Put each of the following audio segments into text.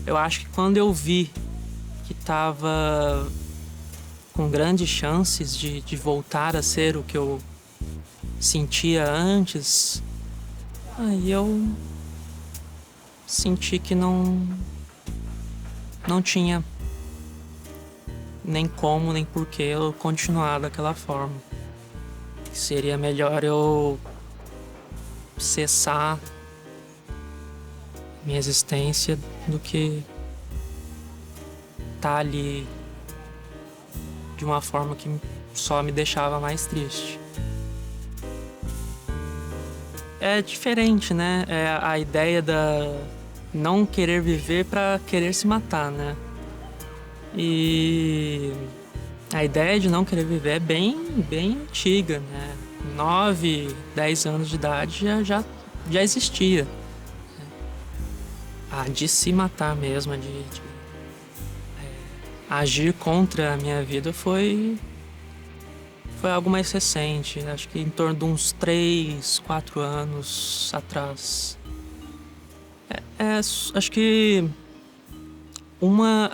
Eu acho que quando eu vi que estava com grandes chances de voltar a ser o que eu sentia antes, aí eu senti que não tinha nem como, nem porquê eu continuar daquela forma. Que seria melhor eu cessar minha existência do que estar ali de uma forma que só me deixava mais triste. É diferente, né? É a ideia da não querer viver para querer se matar, né? E a ideia de não querer viver é bem antiga, né? 9, 10 anos de idade já existia. A de se matar mesmo, de agir contra a minha vida foi algo mais recente. Acho que em torno de uns 3, 4 anos atrás. Acho que uma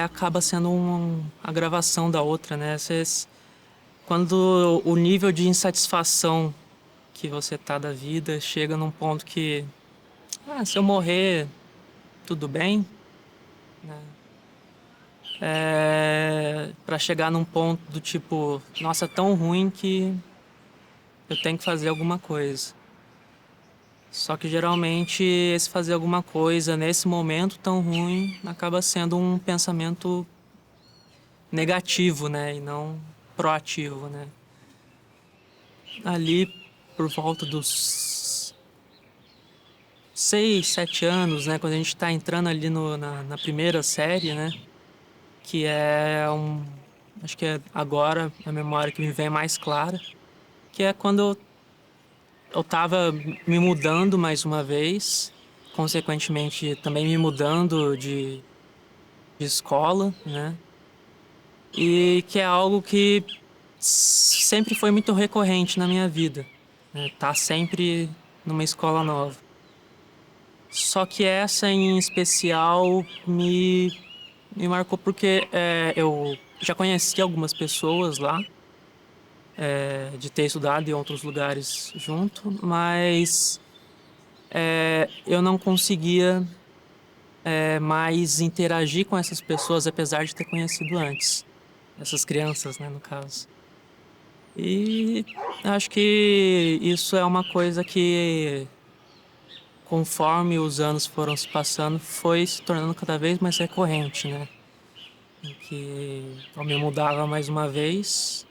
acaba sendo a gravação da outra, né? Quando o nível de insatisfação que você tá da vida chega num ponto que, se eu morrer, tudo bem, né? Pra chegar num ponto do tipo, nossa, é tão ruim que eu tenho que fazer alguma coisa. Só que geralmente esse fazer alguma coisa nesse momento tão ruim acaba sendo um pensamento negativo, né? E não proativo, né? Ali por volta dos 6, 7 anos, né? Quando a gente tá entrando ali na primeira série, né? Que acho que é agora a memória que me vem mais clara. Que é quando eu tava me mudando mais uma vez. Consequentemente também me mudando de escola, né? E que é algo que sempre foi muito recorrente na minha vida, né? Tá sempre numa escola nova. Só que essa em especial me marcou porque eu já conheci algumas pessoas lá, de ter estudado em outros lugares junto, mas eu não conseguia mais interagir com essas pessoas apesar de ter conhecido antes. Essas crianças, né, no caso. E acho que isso é uma coisa que, conforme os anos foram se passando, foi se tornando cada vez mais recorrente, né? Em que eu me mudava mais uma vez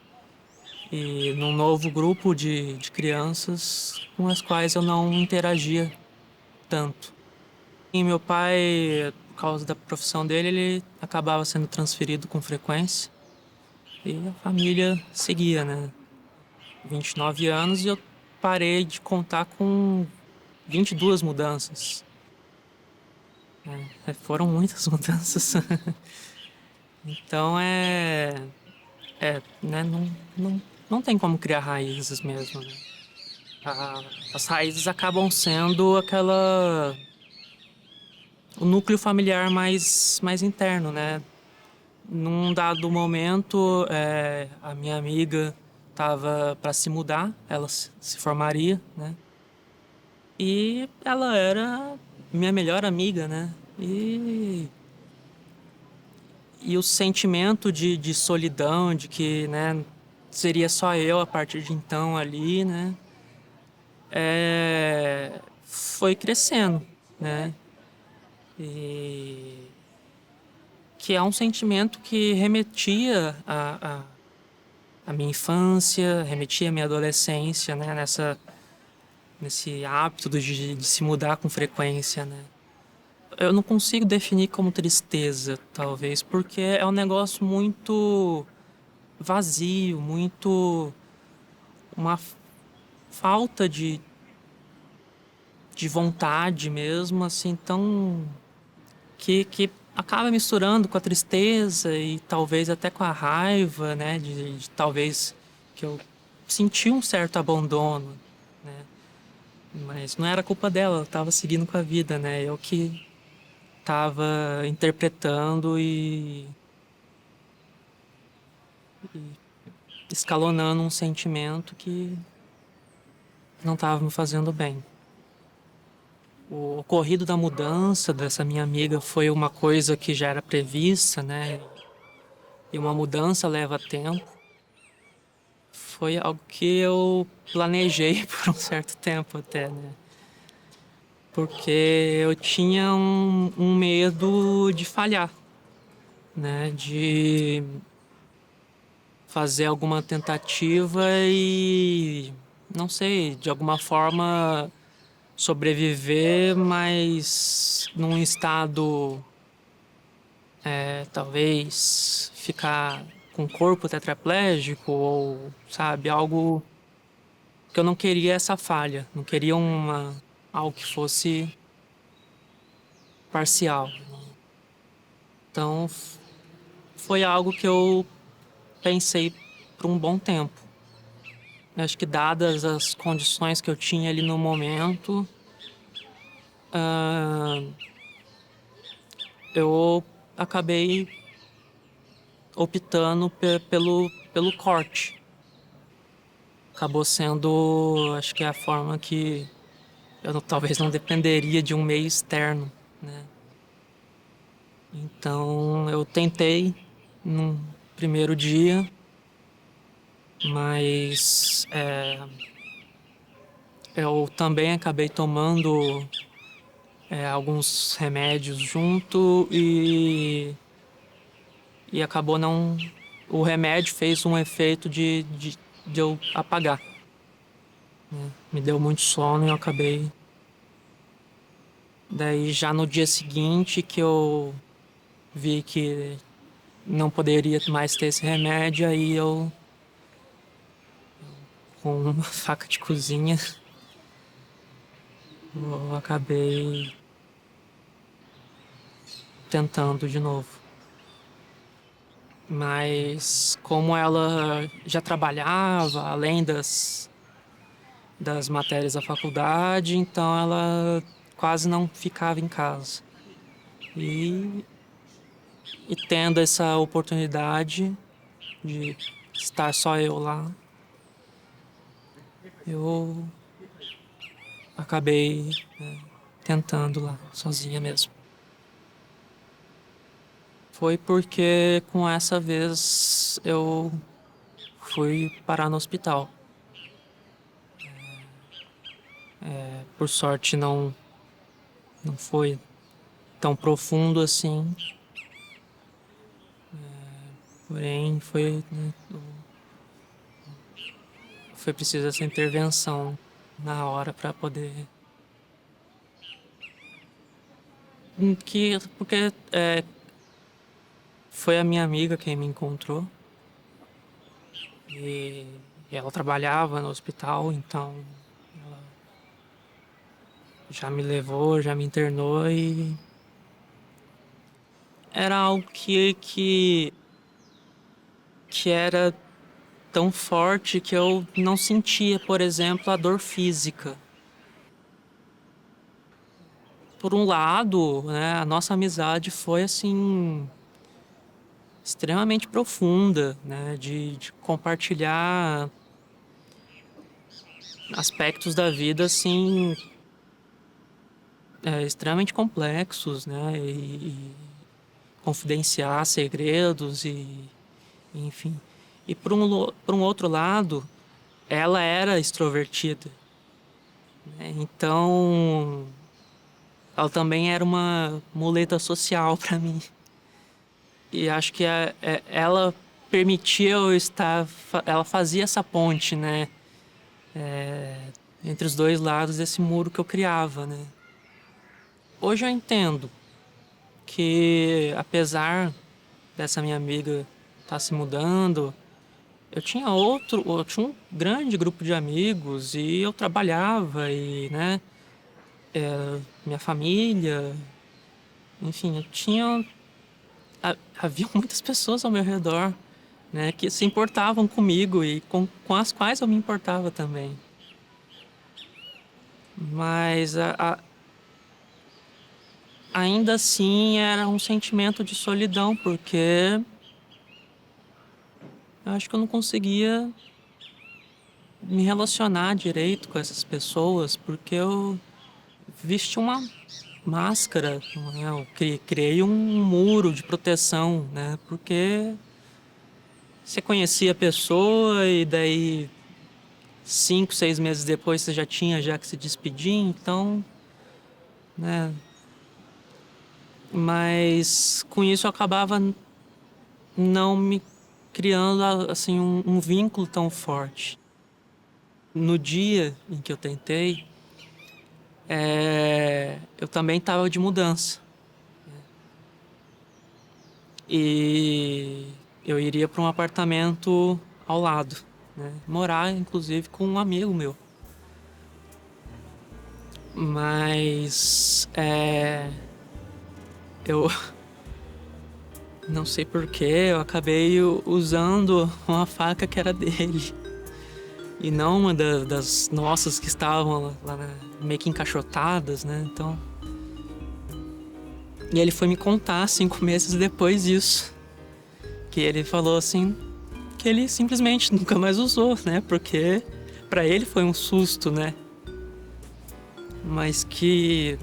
e num novo grupo de crianças com as quais eu não interagia tanto. E meu pai, por causa da profissão dele, ele acabava sendo transferido com frequência e a família seguia, né? 29 anos e eu parei de contar com 22 mudanças. Foram muitas mudanças. Então né, não tem como criar raízes mesmo, né? As raízes acabam sendo o núcleo familiar mais interno, né? Num dado momento, a minha amiga estava para se mudar, ela se formaria, né? E ela era minha melhor amiga, né? E o sentimento de solidão, de que, né, seria só eu a partir de então ali, né? Foi crescendo, né? E que é um sentimento que remetia à minha infância, remetia à minha adolescência, né? Nesse hábito de se mudar com frequência, né? Eu não consigo definir como tristeza, talvez, porque é um negócio muito vazio, muito uma falta de vontade mesmo, assim, tão que acaba misturando com a tristeza e talvez até com a raiva, né? De talvez que eu senti um certo abandono, né? Mas não era culpa dela, ela estava seguindo com a vida, né? Eu que estava interpretando e escalonando um sentimento que não estava me fazendo bem. O ocorrido da mudança dessa minha amiga foi uma coisa que já era prevista, né? E uma mudança leva tempo. Foi algo que eu planejei por um certo tempo até, né? Porque eu tinha um medo de falhar, né? De fazer alguma tentativa e, não sei, de alguma forma sobreviver, mas num estado, talvez ficar com o corpo tetraplégico ou, sabe, algo que eu não queria essa falha, não queria algo que fosse parcial. Então foi algo que eu pensei por um bom tempo. Acho que dadas as condições que eu tinha ali no momento, ah, eu acabei optando pelo corte. Acabou sendo, acho que é a forma que talvez não dependeria de um meio externo, né? Então eu tentei no primeiro dia, mas eu também acabei tomando alguns remédios junto e acabou não. O remédio fez um efeito de eu apagar. Me deu muito sono e eu acabei. Daí já no dia seguinte que eu vi que não poderia mais ter esse remédio, aí eu, com uma faca de cozinha, eu acabei tentando de novo. Mas como ela já trabalhava, além das matérias da faculdade, então ela quase não ficava em casa. E, e tendo essa oportunidade de estar só eu lá, eu acabei tentando lá, sozinha mesmo. Foi porque com essa vez eu fui parar no hospital. Por sorte não foi tão profundo assim, porém foi preciso essa intervenção na hora para poder porque foi a minha amiga quem me encontrou e, e ela trabalhava no hospital, então ela já me levou, já me internou e era algo que era tão forte que eu não sentia, por exemplo, a dor física. Por um lado, né, a nossa amizade foi assim extremamente profunda, né, de compartilhar aspectos da vida assim extremamente complexos, né, e confidenciar segredos e enfim. E por um outro lado, ela era extrovertida, né, então ela também era uma muleta social para mim. E acho que ela permitia eu estar. Ela fazia essa ponte, né? Entre os dois lados desse muro que eu criava, né? Hoje eu entendo que, apesar dessa minha amiga estar se mudando, eu tinha um grande grupo de amigos e eu trabalhava e, né? minha família, enfim, havia muitas pessoas ao meu redor, né, que se importavam comigo e com as quais eu me importava também. Mas ainda assim era um sentimento de solidão, porque eu acho que eu não conseguia me relacionar direito com essas pessoas, porque eu vesti uma máscara, não é? Eu criei um muro de proteção, né? Porque você conhecia a pessoa e daí 5, 6 meses depois você já tinha já que se despedir, então, né? Mas com isso eu acabava não me criando assim um vínculo tão forte. No dia em que eu tentei, eu também estava de mudança e eu iria para um apartamento ao lado, né? Morar inclusive com um amigo meu. Mas eu não sei porquê, eu acabei usando uma faca que era dele. E não uma das nossas que estavam meio que encaixotadas, né? Então. E ele foi me contar 5 meses depois disso. Que ele falou assim. Que ele simplesmente nunca mais usou, né? Porque pra ele foi um susto, né? Mas que.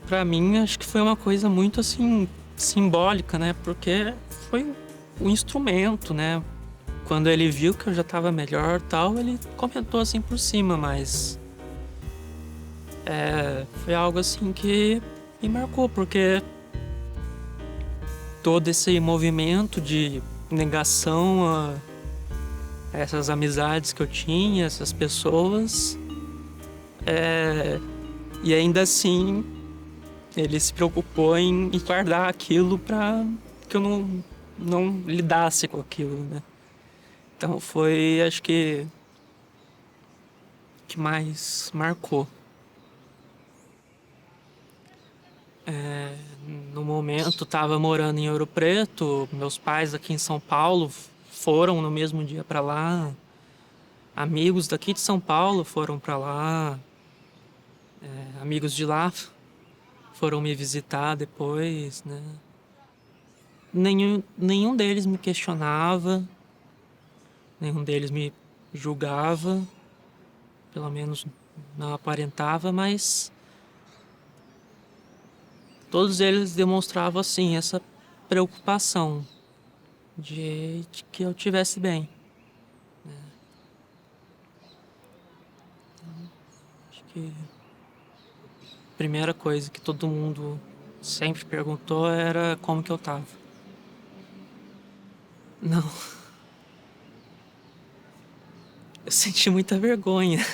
Pra mim, acho que foi uma coisa muito assim. Simbólica, né? Porque foi o instrumento, né? Quando ele viu que eu já tava melhor e tal, ele comentou assim por cima, mas foi algo assim que me marcou, porque todo esse movimento de negação a essas amizades que eu tinha, essas pessoas, e ainda assim ele se preocupou em guardar aquilo para que eu não lidasse com aquilo, né? Então foi, acho que mais marcou. No momento, estava morando em Ouro Preto, meus pais aqui em São Paulo foram no mesmo dia para lá, amigos daqui de São Paulo foram para lá, amigos de lá foram me visitar depois, né? Nenhum deles me questionava, nenhum deles me julgava, pelo menos não aparentava, mas todos eles demonstravam assim essa preocupação de que eu estivesse bem. Acho que a primeira coisa que todo mundo sempre perguntou era como que eu tava. Não, eu senti muita vergonha,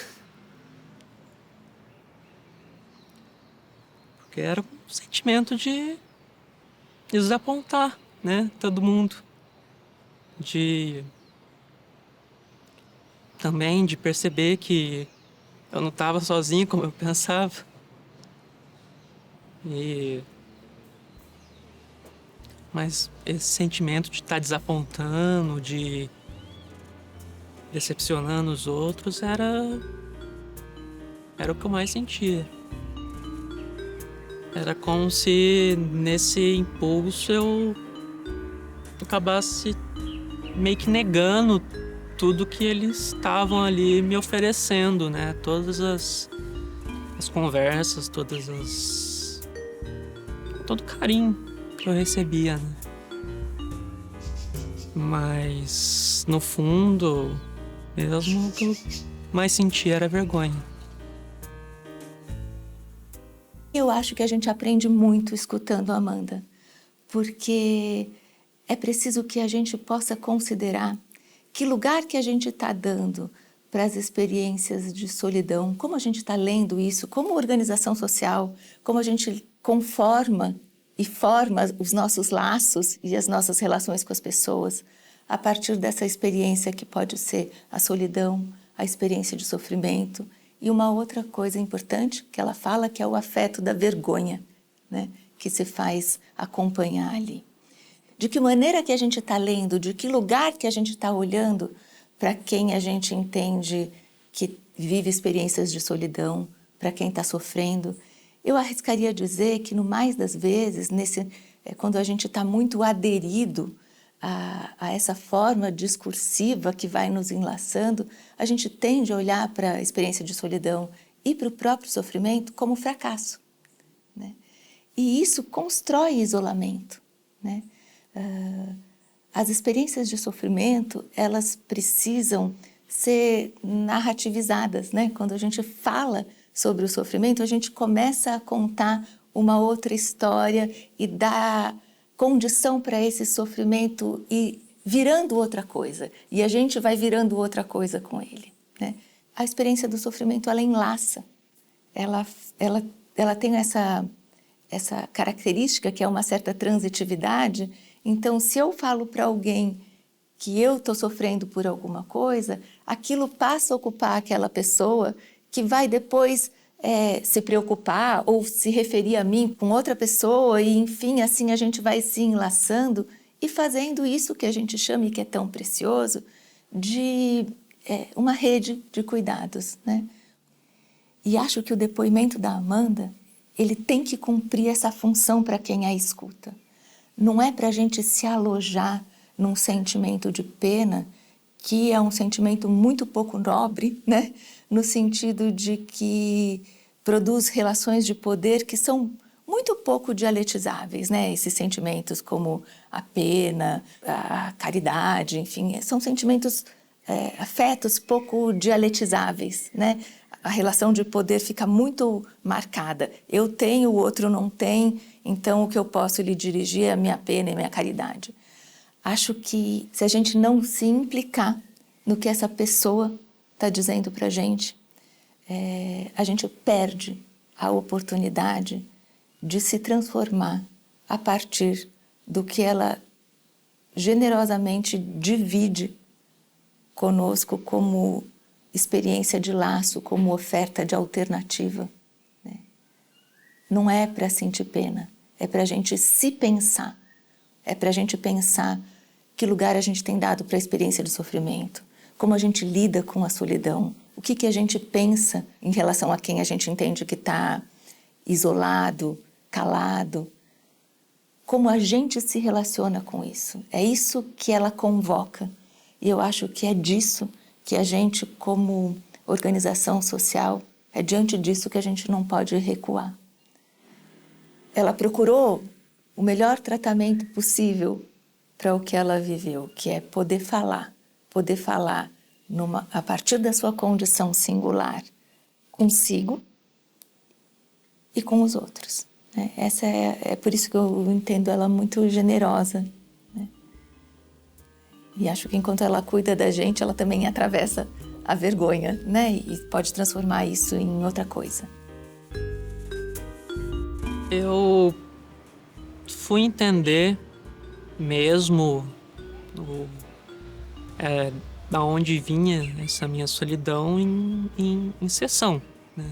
porque era um sentimento de desapontar, né, todo mundo. De também de perceber que eu não tava sozinho como eu pensava. E mas esse sentimento de estar desapontando, de decepcionando os outros era o que eu mais sentia. Era como se nesse impulso eu acabasse meio que negando tudo que eles estavam ali me oferecendo, né? Todas as conversas, todo o carinho que eu recebia, né? Mas no fundo, mesmo o que eu mais sentia era vergonha. Eu acho que a gente aprende muito escutando a Amanda, porque é preciso que a gente possa considerar que lugar que a gente está dando para as experiências de solidão, como a gente está lendo isso, como organização social, como a gente conforma e forma os nossos laços e as nossas relações com as pessoas a partir dessa experiência que pode ser a solidão, a experiência de sofrimento E uma outra coisa importante que ela fala, que é o afeto da vergonha, né? Que se faz acompanhar ali. De que maneira que a gente está lendo, de que lugar que a gente está olhando para quem a gente entende que vive experiências de solidão, para quem está sofrendo. Eu arriscaria dizer que, no mais das vezes, quando a gente está muito aderido a essa forma discursiva que vai nos enlaçando, a gente tende a olhar para a experiência de solidão e para o próprio sofrimento como fracasso, né? E isso constrói isolamento, né? As experiências de sofrimento, elas precisam ser narrativizadas, né? Quando a gente fala sobre o sofrimento, a gente começa a contar uma outra história e dá condição para esse sofrimento ir virando outra coisa. E a gente vai virando outra coisa com ele, né? A experiência do sofrimento, ela enlaça. Ela tem essa característica que é uma certa transitividade. Então, se eu falo para alguém que eu estou sofrendo por alguma coisa, aquilo passa a ocupar aquela pessoa que vai depois se preocupar ou se referir a mim com outra pessoa e, enfim, assim a gente vai se enlaçando e fazendo isso que a gente chama, e que é tão precioso, de uma rede de cuidados, né? E acho que o depoimento da Amanda, ele tem que cumprir essa função para quem a escuta. Não é para a gente se alojar num sentimento de pena, que é um sentimento muito pouco nobre, né? No sentido de que produz relações de poder que são muito pouco dialetizáveis, né? Esses sentimentos como a pena, a caridade, enfim, são sentimentos, afetos pouco dialetizáveis, né? A relação de poder fica muito marcada. Eu tenho, o outro não tem, então o que eu posso lhe dirigir é a minha pena e a minha caridade. Acho que se a gente não se implicar no que essa pessoa está dizendo para a gente perde a oportunidade de se transformar a partir do que ela generosamente divide conosco como experiência de laço, como oferta de alternativa, né? Não é para sentir pena, é para a gente se pensar, é para a gente pensar que lugar a gente tem dado para a experiência de sofrimento, como a gente lida com a solidão, o que a gente pensa em relação a quem a gente entende que está isolado, calado, como a gente se relaciona com isso. É isso que ela convoca, e eu acho que é disso que a gente, como organização social, é diante disso que a gente não pode recuar. Ela procurou o melhor tratamento possível para o que ela viveu, que é poder falar a partir da sua condição singular, consigo e com os outros, né? Essa é por isso que eu entendo ela muito generosa, né? E acho que enquanto ela cuida da gente, ela também atravessa a vergonha, né? E pode transformar isso em outra coisa. Eu fui entender mesmo da onde vinha essa minha solidão em sessão, né?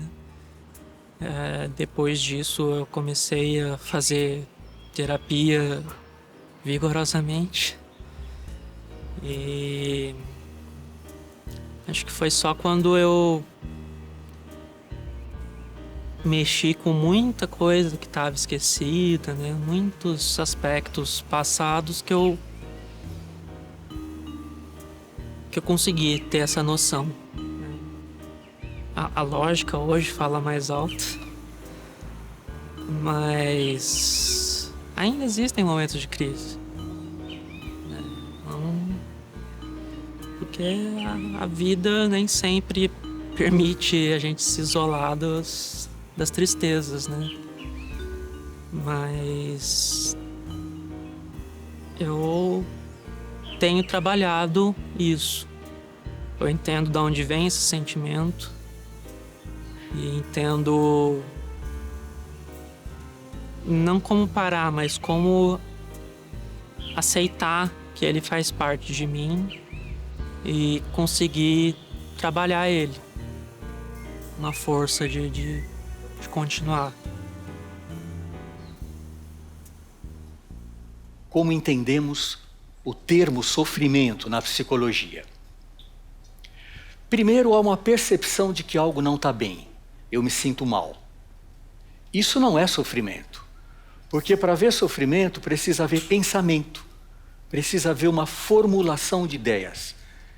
Depois disso eu comecei a fazer terapia vigorosamente e acho que foi só quando eu mexi com muita coisa que estava esquecida, né? Muitos aspectos passados que eu consegui ter essa noção. A lógica hoje fala mais alto, mas ainda existem momentos de crise, né? Porque a vida nem sempre permite a gente se isolar das tristezas, né? Mas eu tenho trabalhado isso. Eu entendo de onde vem esse sentimento e entendo não como parar, mas como aceitar que ele faz parte de mim e conseguir trabalhar ele. uma força de continuar. Como entendemos o termo sofrimento na psicologia? Primeiro, há uma percepção de que algo não está bem. Eu me sinto mal. Isso não é sofrimento. Porque para haver sofrimento precisa haver pensamento. Precisa haver uma formulação de ideias.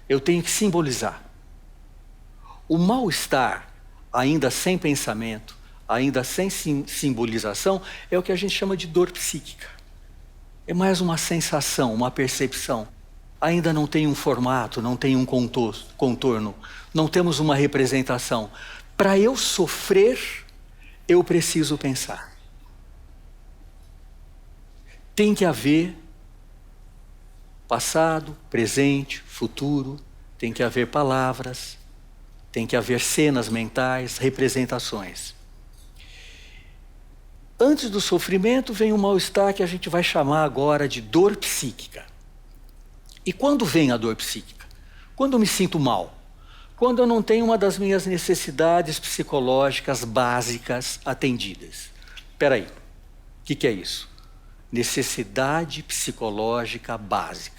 Eu tenho que simbolizar. O mal-estar, ainda sem pensamento, ainda sem simbolização, é o que a gente chama de dor psíquica. É mais uma sensação, uma percepção. Ainda não tem um formato, não tem um contorno, não temos uma representação. Para eu sofrer, eu preciso pensar. Tem que haver passado, presente, futuro, tem que haver palavras, tem que haver cenas mentais, representações. Antes do sofrimento vem um mal-estar que a gente vai chamar agora de dor psíquica. E quando vem a dor psíquica? Quando eu me sinto mal? Quando eu não tenho uma das minhas necessidades psicológicas básicas atendidas. Espera aí, o que é isso? Necessidade psicológica básica.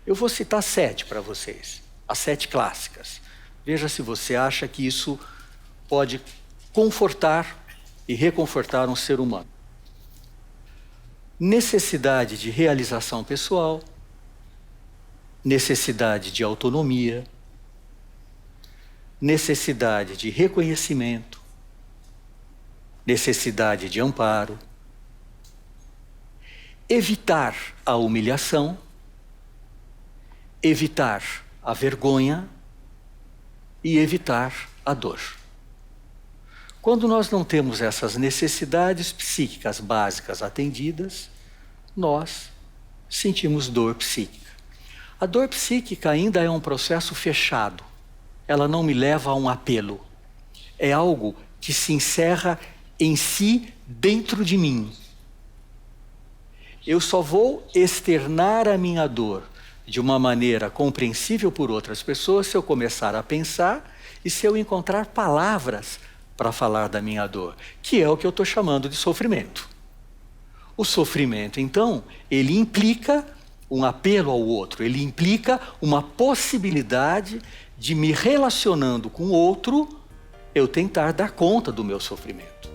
Eu vou citar 7 para vocês, as 7 clássicas. Veja se você acha que isso pode confortar e reconfortar um ser humano. Necessidade de realização pessoal, necessidade de autonomia, necessidade de reconhecimento, necessidade de amparo, evitar a humilhação, evitar a vergonha e evitar a dor. Quando nós não temos essas necessidades psíquicas básicas atendidas, nós sentimos dor psíquica. A dor psíquica ainda é um processo fechado. Ela não me leva a um apelo. É algo que se encerra em si, dentro de mim. Eu só vou externar a minha dor de uma maneira compreensível por outras pessoas se eu começar a pensar e se eu encontrar palavras para falar da minha dor, que é o que eu estou chamando de sofrimento. O sofrimento, então, ele implica um apelo ao outro, ele implica uma possibilidade de me relacionando com o outro, eu tentar dar conta do meu sofrimento.